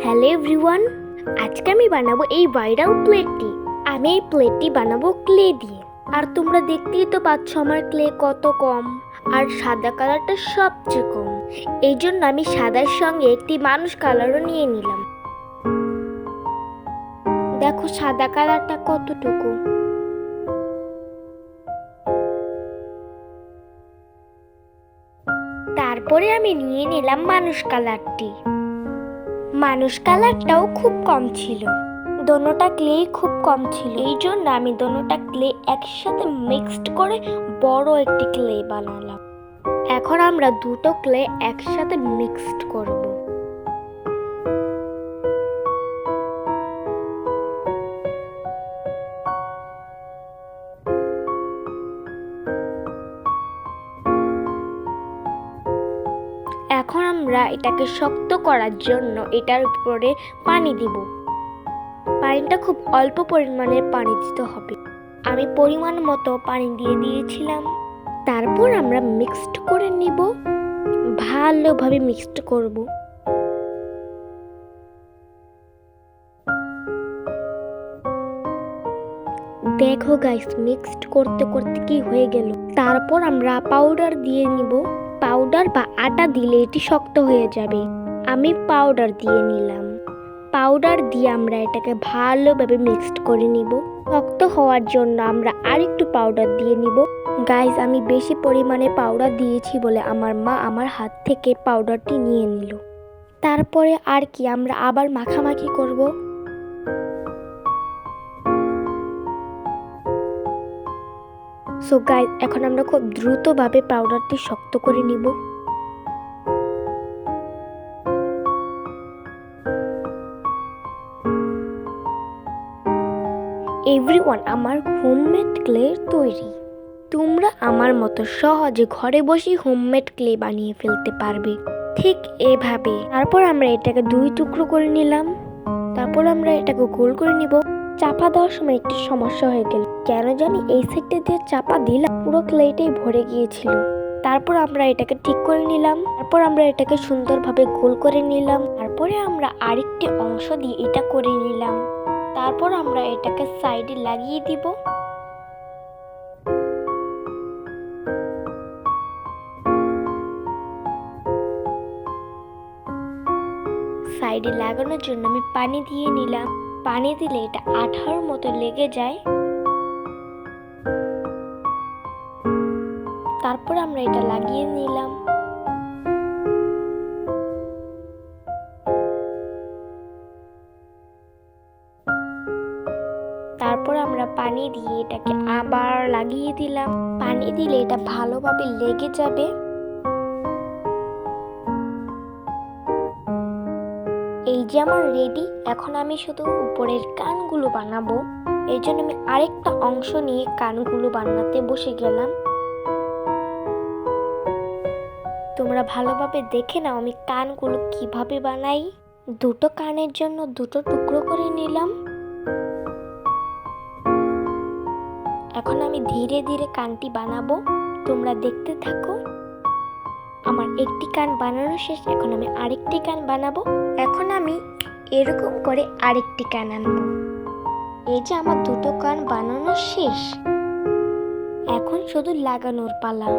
Hello everyone, আজকে আমি বানাবো এই ভাইরাল প্লেটটি। আমি এই প্লেটটি বানাবো ক্লে দিয়ে। আর তোমরা দেখতেই তো পাচ্ছ আমার ক্লে কত কম, আর সাদা কালারটা সবচেয়ে কম। এই জন্য আমি সাদার সঙ্গে একটি মানুষ কালারও নিয়ে নিলাম। দেখো সাদা কালারটা কতটুকু। তারপরে আমি নিয়ে নিলাম মানুষ কালারটি। মানুষ কালারটাও খুব কম ছিল, দোনোটা ক্লে খুব কম ছিল। এই জন্য আমি দোনোটা ক্লে একসাথে মিক্সড করে বড় একটি ক্লে বানালাম। এখন আমরা দুটো ক্লে একসাথে মিক্সড করব। এখন আমরা এটাকে শক্ত করার জন্য এটার উপরে পানি দিব। পানিটা খুব অল্প পরিমাণে পানি দিতে হবে। আমি পরিমাণ মতো পানি দিয়ে দিয়েছিলাম। তারপর আমরা মিক্সড করে নিব, ভালোভাবে মিক্সড করব। দেখো গাইস, মিক্সড করতে করতে কি হয়ে গেল। তারপর আমরা পাউডার দিয়ে নিব। পাউডার বা আটা দিলে এটি শক্ত হয়ে যাবে। আমি পাউডার দিয়ে নিলাম। পাউডার দিয়ে আমরা এটাকে ভালোভাবে মিক্সড করে নিব। শক্ত হওয়ার জন্য আমরা আরেকটু পাউডার দিয়ে নিব। গাইস, আমি বেশি পরিমাণে পাউডার দিয়েছি বলে আমার মা আমার হাত থেকে পাউডারটি নিয়ে নিল। তারপরে আর কি, আমরা আবার মাখামাখি করব। সো গাইস, এখন আমরা খুব দ্রুতভাবে পাউডারটি শক্ত করে নিব। এভরিওয়ান, আমার হোমমেড ক্লে তৈরি। তোমরা আমার মতো সহজে ঘরে বসে হোমমেড ক্লে বানিয়ে ফেলতে পারবে, ঠিক এভাবে। তারপর আমরা এটাকে দুই টুকরো করে নিলাম। তারপর আমরা এটাকে গোল করে নিব। চাপা দেওয়ার সময় একটি সমস্যা হয়ে গেল, কেন জানি এই সাইডটা দিয়ে চাপা দিলাম পুরো ক্লেটাই ভরে গিয়েছিল। তারপর আমরা এটাকে ঠিক করে নিলাম। তারপর আমরা এটাকে সুন্দরভাবে গোল করে নিলাম। তারপরে আমরা আরেকটি অংশ দিয়ে এটা করে নিলাম। তারপর আমরা এটাকে সাইডে লাগিয়ে দিব। সাইডে লাগানোর জন্য আমি পানি দিয়ে নিলাম। পানি দিলে এটা আঠার মতো লেগে যায়। তারপর আমরা এটা লাগিয়ে নিলাম। তারপর আমরা পানি দিয়ে এটাকে আবার লাগিয়ে দিলাম। পানি দিলে এটা ভালোভাবে লেগে যাবে। এই যে আমার রেডি। এখন আমি শুধু উপরের কানগুলো বানাবো। এই জন্য আমি আরেকটা অংশ নিয়ে কানগুলো বানাতে বসে গেলাম। তোমরা ভালোভাবে দেখে নাও আমি কানগুলো কিভাবে বানাই। দুটো কানের জন্য দুটো টুকরো করে নিলাম। এখন আমি ধীরে ধীরে কানটি বানাবো, তোমরা দেখতে থাকো। আমার একটি কান বানানো শেষ। এখন আমি আরেকটি কান বানাবো। এখন আমি এরকম করে আরেকটি কান আনবো। এই যে আমার দুটো কান বানানো শেষ। এখন শুধু লাগানোর পালা।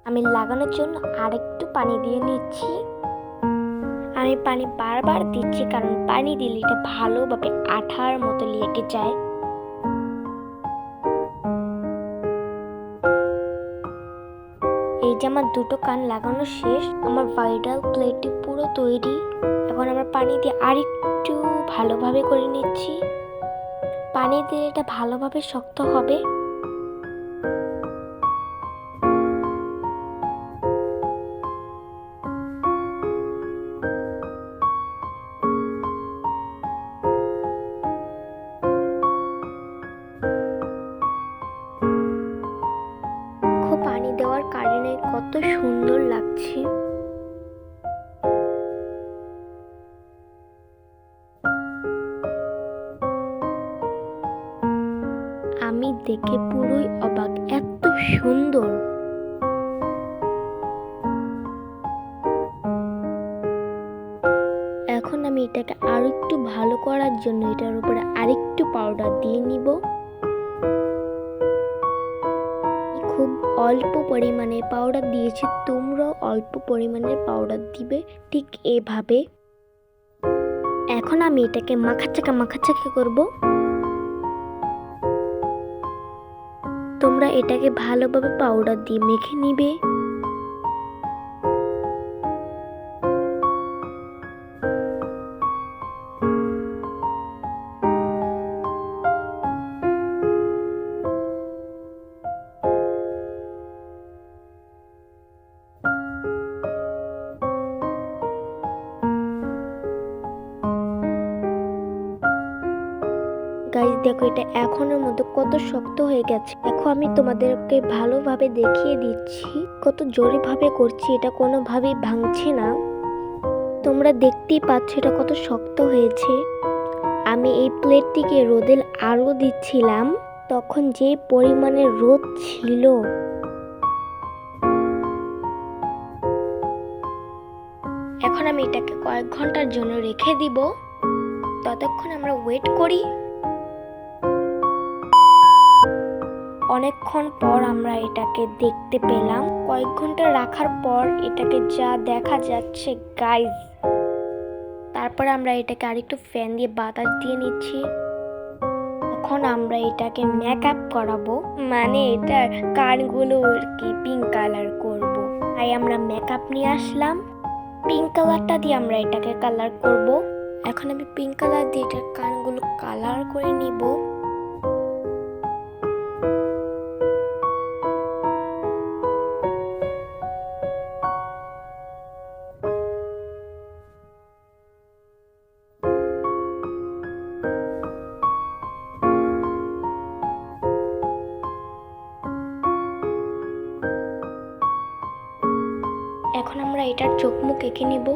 আমি লাগানোর জন্য আরেকটু পানি দিয়ে নিচ্ছি। আমি পানি বারবার দিচ্ছি, কারণ পানি দিলে এটা ভালোভাবে আঠার মতো লেগে যায়। এই যে আমার দুটো কান লাগানো শেষ। আমার ভাইরাল প্লেটটি পুরো তৈরি। এখন আমরা পানি দিয়ে আরেকটু ভালোভাবে করে নিচ্ছি। পানি দিয়ে এটা ভালোভাবে শক্ত হবে। পানি দেওয়ার কারণে কত সুন্দর লাগছে। আমি দেখে পুরোই অবাক, এত সুন্দর। এটাকে আরো একটু ভালো করার জন্য এটার উপরে আরেকটু পাউডার দিয়ে নিব। খুব অল্প পরিমাণে পাউডার দিয়েছি, তোমরাও অল্প পরিমাণের পাউডার দিবে ঠিক এভাবে। এখন আমি এটাকে মাখাচাকা করব। তোমরা এটাকে ভালোভাবে পাউডার দিয়ে মেখে নিবে। গাইস দেখো এটা এখনের মধ্যে কত শক্ত হয়ে গেছে। দেখো আমি তোমাদেরকে ভালোভাবে দেখিয়ে দিচ্ছি কত জোরে ভাবে করছি, এটা কোনোভাবেই ভাঙছে না। তোমরা দেখতেই পাচ্ছ এটা কত শক্ত হয়েছে। আমি এই প্লেটটিকে রোদে আরো দিচ্ছিলাম, তখন যে পরিমাণে রোদ ছিল এখন আমি এটাকে কয়েক ঘন্টার জন্য রেখে দিব। ততক্ষণ আমরা ওয়েট করি। অনেকক্ষণ পর আমরা এটাকে দেখতে পেলাম। কয়েক ঘন্টা রাখার পর এটাকে যা দেখা যাচ্ছে গাইস। তারপর আমরা এটাকে আরেকটু ফ্যান দিয়ে বাতাস দিয়ে নিচ্ছি। এখন আমরা এটাকে মেকআপ করাবো, মানে এটার কানগুলো কি পিঙ্ক কালার করব। তাই আমরা মেকআপ নিয়ে আসলাম। পিঙ্ক কালারটা দিয়ে আমরা এটাকে কালার করব। এখন আমি পিঙ্ক কালার দিয়ে এটার কানগুলো কালার করে নিব। এখন আমরা এটার চোখ মুখ এঁকে নিব।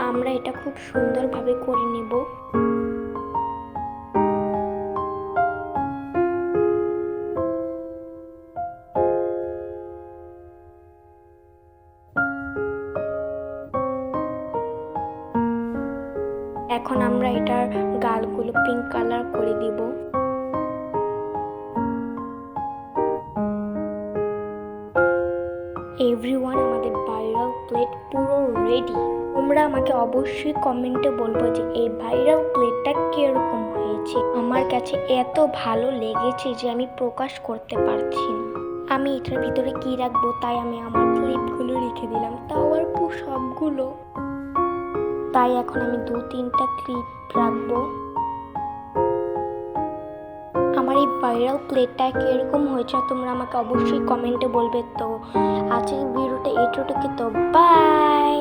আমরা এটা খুব সুন্দরভাবে করে নিব। এখন আমরা এটার গালগুলো পিঙ্ক কালার করে দিব। এভরিওয়ান, আমাদের ভাইরাল প্লেট পুরো রেডি। তোমরা আমাকে অবশ্যই কমেন্টে বলবো যে এই ভাইরাল প্লেটটা কিরকম হয়েছে। আমার কাছে এত ভালো লেগেছে যে আমি প্রকাশ করতে পারছি না। আমি এটার ভিতরে কি রাখবো তাই আমি আমার ক্লিপগুলো রেখে দিলাম, তাও আর সবগুলো। তাই এখন আমি 2-3টা ক্লিপ রাখবো। আমার এই ভাইরাল প্লেটটা কিরকম হয়েছে তোমরা আমাকে অবশ্যই কমেন্টে বলবে। তো আজকের ভিডিওটা এইটুকুই। তো বাই।